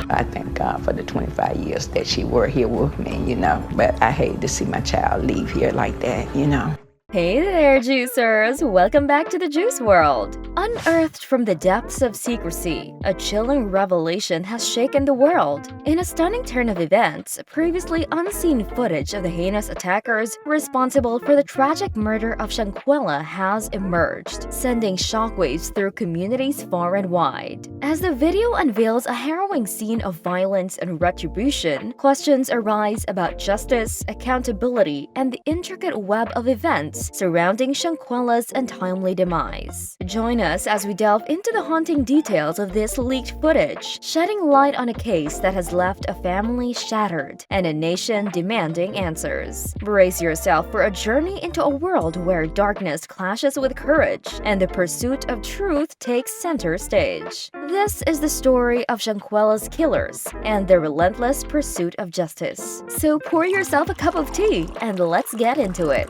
I thank God for the 25 years that she were here with me, but I hate to see my child leave here like that. Hey there, juicers! Welcome back to the Juice World. Unearthed from the depths of secrecy, a chilling revelation has shaken the world. In a stunning turn of events, previously unseen footage of the heinous attackers responsible for the tragic murder of Shanquella has emerged, sending shockwaves through communities far and wide. As the video unveils a harrowing scene of violence and retribution, questions arise about justice, accountability, and the intricate web of events surrounding Shanquella's untimely demise. Join us as we delve into the haunting details of this leaked footage, shedding light on a case that has left a family shattered and a nation demanding answers. Brace yourself for a journey into a world where darkness clashes with courage and the pursuit of truth takes center stage. This is the story of Shanquella's killers and the relentless pursuit of justice. So pour yourself a cup of tea and let's get into it.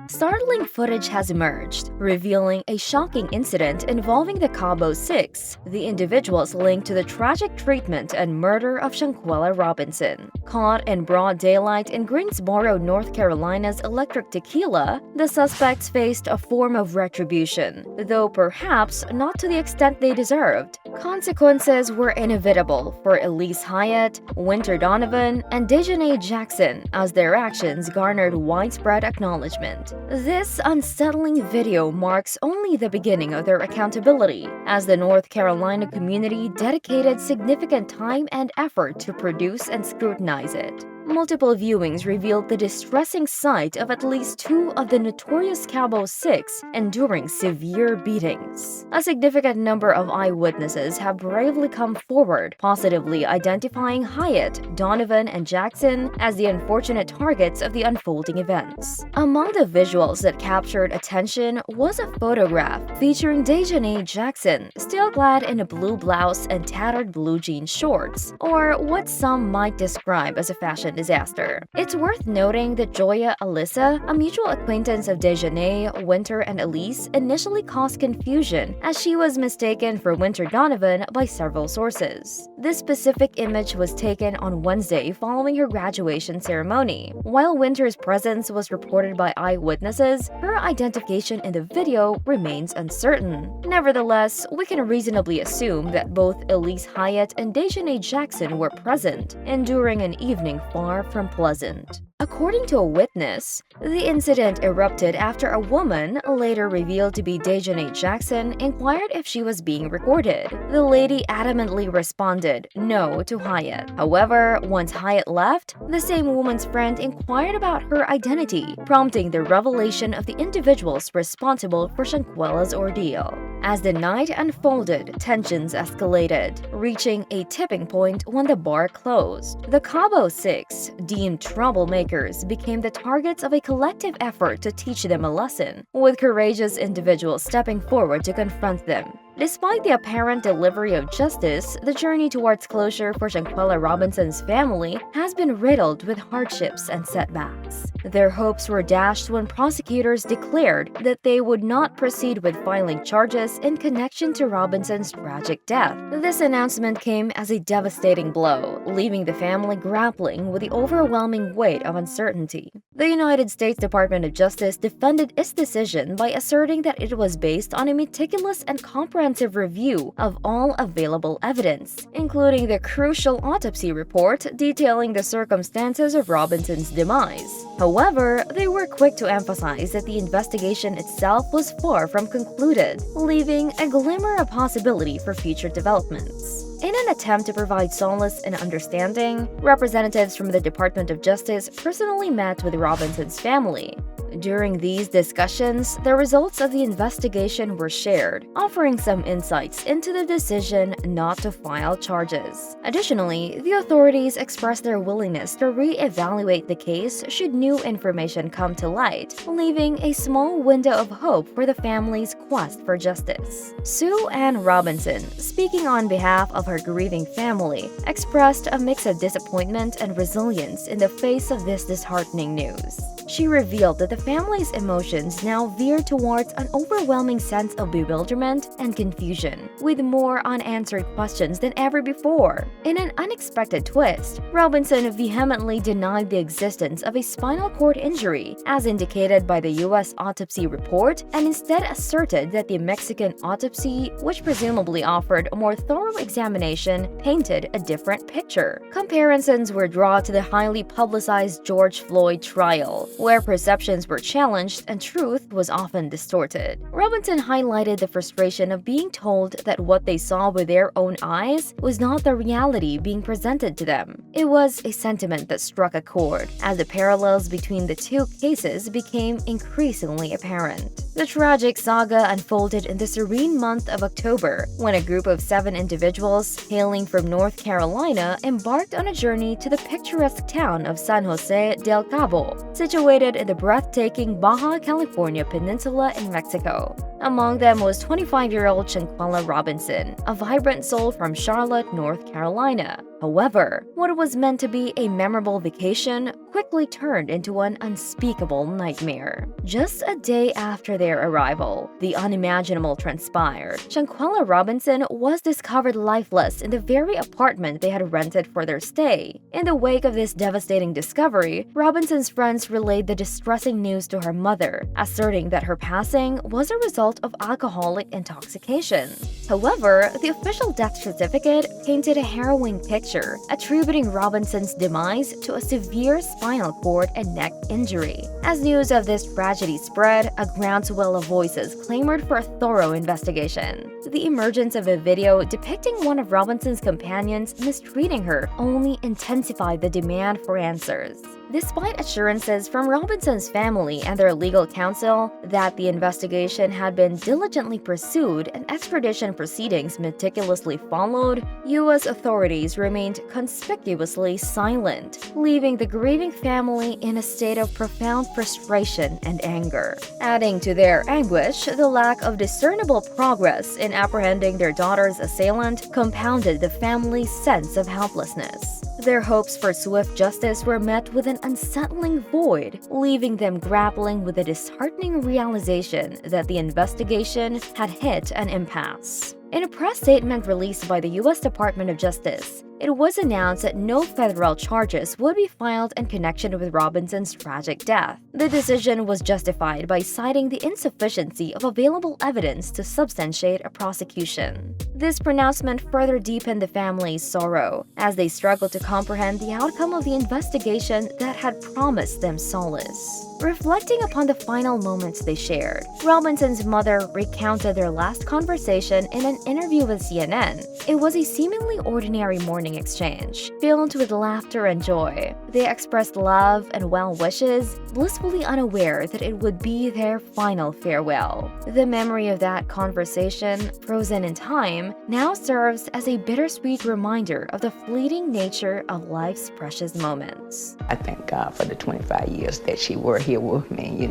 Startling footage has emerged, revealing a shocking incident involving the Cabo Six, the individuals linked to the tragic treatment and murder of Shanquella Robinson. Caught in broad daylight in Greensboro, North Carolina's Electric Tequila, the suspects faced a form of retribution, though perhaps not to the extent they deserved. Consequences were inevitable for Elise Hyatt, Winter Donovan, and Dejanay Jackson as their actions garnered widespread acknowledgement. This unsettling video marks only the beginning of their accountability, as the North Carolina community dedicated significant time and effort to produce and scrutinize it. Multiple viewings revealed the distressing sight of at least two of the notorious Cabo Six enduring severe beatings. A significant number of eyewitnesses have bravely come forward, positively identifying Hyatt, Donovan, and Jackson as the unfortunate targets of the unfolding events. Among the visuals that captured attention was a photograph featuring Dejanay Jackson, still clad in a blue blouse and tattered blue jean shorts, or what some might describe as a fashion disaster. It's worth noting that Joya Alyssa, a mutual acquaintance of Dejanay, Winter, and Elise, initially caused confusion as she was mistaken for Winter Donovan by several sources. This specific image was taken on Wednesday following her graduation ceremony. While Winter's presence was reported by eyewitnesses, her identification in the video remains uncertain. Nevertheless, we can reasonably assume that both Elise Hyatt and Dejanay Jackson were present, enduring an evening far from pleasant. According to a witness, the incident erupted after a woman, later revealed to be Dejanay Jackson, inquired if she was being recorded. The lady adamantly responded no to Hyatt. However, once Hyatt left, the same woman's friend inquired about her identity, prompting the revelation of the individuals responsible for Shanquella's ordeal. As the night unfolded, tensions escalated, reaching a tipping point when the bar closed. The Cabo Six, deemed troublemakers, became the targets of a collective effort to teach them a lesson, with courageous individuals stepping forward to confront them. Despite the apparent delivery of justice, the journey towards closure for Shanquella Robinson's family has been riddled with hardships and setbacks. Their hopes were dashed when prosecutors declared that they would not proceed with filing charges in connection to Robinson's tragic death. This announcement came as a devastating blow, leaving the family grappling with the overwhelming weight of uncertainty. The United States Department of Justice defended its decision by asserting that it was based on a meticulous and comprehensive review of all available evidence, including the crucial autopsy report detailing the circumstances of Robinson's demise. However, they were quick to emphasize that the investigation itself was far from concluded, leaving a glimmer of possibility for future developments. In an attempt to provide solace and understanding, representatives from the Department of Justice personally met with Robinson's family. During these discussions, the results of the investigation were shared, offering some insights into the decision not to file charges. Additionally, the authorities expressed their willingness to re-evaluate the case should new information come to light, leaving a small window of hope for the family's quest for justice. Sue Ann Robinson, speaking on behalf of her grieving family, expressed a mix of disappointment and resilience in the face of this disheartening news. She revealed that the family's emotions now veer towards an overwhelming sense of bewilderment and confusion, with more unanswered questions than ever before. In an unexpected twist, Robinson vehemently denied the existence of a spinal cord injury, as indicated by the U.S. autopsy report, and instead asserted that the Mexican autopsy, which presumably offered a more thorough examination, painted a different picture. Comparisons were drawn to the highly publicized George Floyd trial, where perceptions were challenged and truth was often distorted. Robinson highlighted the frustration of being told that what they saw with their own eyes was not the reality being presented to them. It was a sentiment that struck a chord, as the parallels between the two cases became increasingly apparent. The tragic saga unfolded in the serene month of October, when a group of 7 individuals hailing from North Carolina embarked on a journey to the picturesque town of San Jose del Cabo, situated in the breathtaking Baja California Peninsula in Mexico. Among them was 25-year-old Shanquella Robinson, a vibrant soul from Charlotte, North Carolina. However, what was meant to be a memorable vacation quickly turned into an unspeakable nightmare. Just a day after their arrival, the unimaginable transpired. Shanquella Robinson was discovered lifeless in the very apartment they had rented for their stay. In the wake of this devastating discovery, Robinson's friends relayed the distressing news to her mother, asserting that her passing was a result of alcoholic intoxication. However, the official death certificate painted a harrowing picture, attributing Robinson's demise to a severe spinal cord and neck injury. As news of this tragedy spread, a groundswell of voices clamored for a thorough investigation. The emergence of a video depicting one of Robinson's companions mistreating her only intensified the demand for answers. Despite assurances from Robinson's family and their legal counsel that the investigation had been diligently pursued and extradition proceedings meticulously followed, U.S. authorities remained conspicuously silent, leaving the grieving family in a state of profound frustration and anger. Adding to their anguish, the lack of discernible progress in apprehending their daughter's assailant compounded the family's sense of helplessness. Their hopes for swift justice were met with an unsettling void, leaving them grappling with the disheartening realization that the investigation had hit an impasse. In a press statement released by the U.S. Department of Justice, it was announced that no federal charges would be filed in connection with Robinson's tragic death. The decision was justified by citing the insufficiency of available evidence to substantiate a prosecution. This pronouncement further deepened the family's sorrow, as they struggled to comprehend the outcome of the investigation that had promised them solace. Reflecting upon the final moments they shared, Robinson's mother recounted their last conversation in an interview with CNN. It was a seemingly ordinary morning exchange, filled with laughter and joy. They expressed love and well wishes, blissfully unaware that it would be their final farewell. The memory of that conversation, frozen in time, now serves as a bittersweet reminder of the fleeting nature of life's precious moments. I thank God for the 25 years that she were here with me,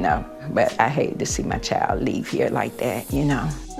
but I hate to see my child leave here like that.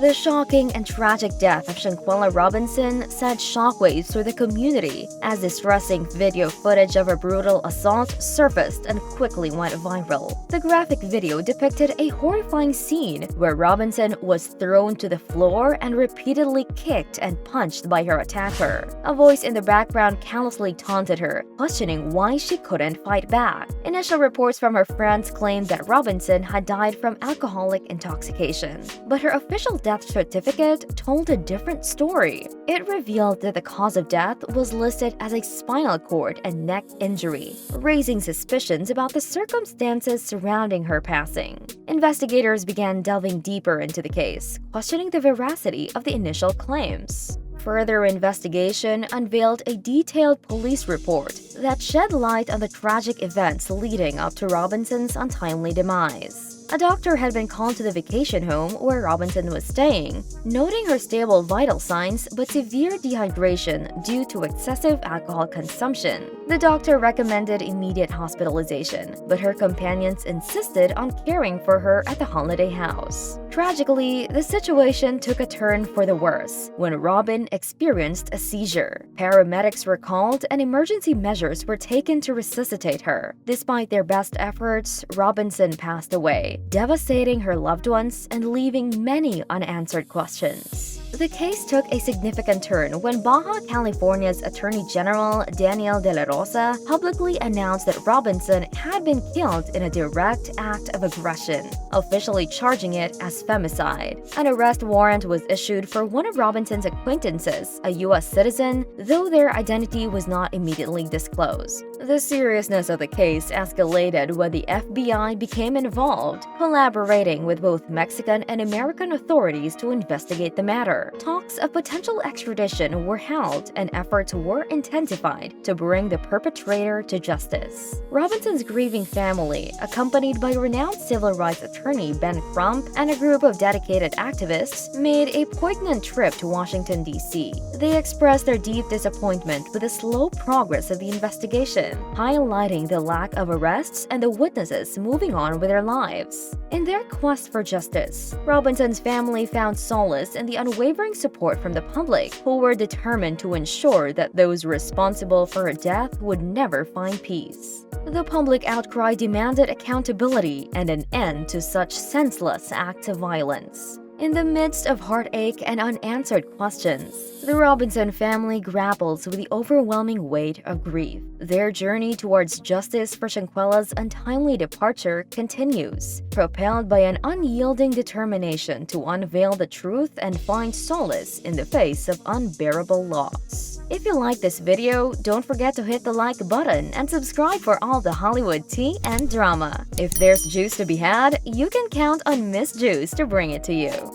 The shocking and tragic death of Shanquella Robinson sent shockwaves through the community as distressing video footage of a brutal assault surfaced and quickly went viral. The graphic video depicted a horrifying scene where Robinson was thrown to the floor and repeatedly kicked and punched by her attacker. A voice in the background callously taunted her, questioning why she couldn't fight back. Initial reports from her friends claimed that Robinson had died from alcoholic intoxication, but her official death certificate told a different story. It revealed that the cause of death was listed as a spinal cord and neck injury, raising suspicions about the circumstances surrounding her passing. Investigators began delving deeper into the case, questioning the veracity of the initial claims. Further investigation unveiled a detailed police report that shed light on the tragic events leading up to Robinson's untimely demise. A doctor had been called to the vacation home where Robinson was staying, noting her stable vital signs but severe dehydration due to excessive alcohol consumption. The doctor recommended immediate hospitalization, but her companions insisted on caring for her at the holiday house. Tragically, the situation took a turn for the worse when Robin experienced a seizure. Paramedics were called and emergency measures were taken to resuscitate her. Despite their best efforts, Robinson passed away, devastating her loved ones and leaving many unanswered questions. The case took a significant turn when Baja California's Attorney General Daniel De La Rosa publicly announced that Robinson had been killed in a direct act of aggression, officially charging it as femicide. An arrest warrant was issued for one of Robinson's acquaintances, a U.S. citizen, though their identity was not immediately disclosed. The seriousness of the case escalated when the FBI became involved, collaborating with both Mexican and American authorities to investigate the matter. Talks of potential extradition were held and efforts were intensified to bring the perpetrator to justice. Robinson's grieving family, accompanied by renowned civil rights attorney Ben Crump and a group of dedicated activists, made a poignant trip to Washington, D.C. They expressed their deep disappointment with the slow progress of the investigation, highlighting the lack of arrests and the witnesses moving on with their lives. In their quest for justice, Robinson's family found solace in the unwavering support from the public, who were determined to ensure that those responsible for her death would never find peace. The public outcry demanded accountability and an end to such senseless acts of violence. In the midst of heartache and unanswered questions, the Robinson family grapples with the overwhelming weight of grief. Their journey towards justice for Shanquella's untimely departure continues, propelled by an unyielding determination to unveil the truth and find solace in the face of unbearable loss. If you like this video, don't forget to hit the like button and subscribe for all the Hollywood tea and drama. If there's juice to be had, you can count on Miss Juice to bring it to you.